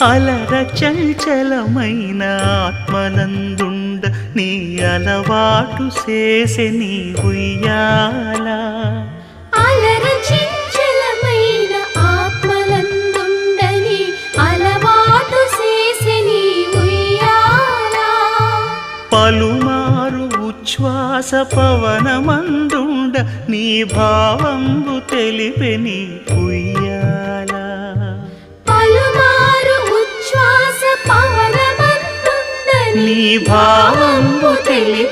అలర చంచలమైన ఆత్మనందుండ నీ అలవాటు చేసే నీ ఉయ్యాల. అలర చంచలమైన ఆత్మనందుండ నీ అలవాటు చేసే నీ ఉయ్యాల. పలుమారు ఉచ్ఛ్వాస పవనమందుండ నీ భావంబు తెలిపే నీ ఉయ్యాల. పలుమారు ఉచ్ఛ్వాస పవనమందుండ నీ భావంబు తెలిపే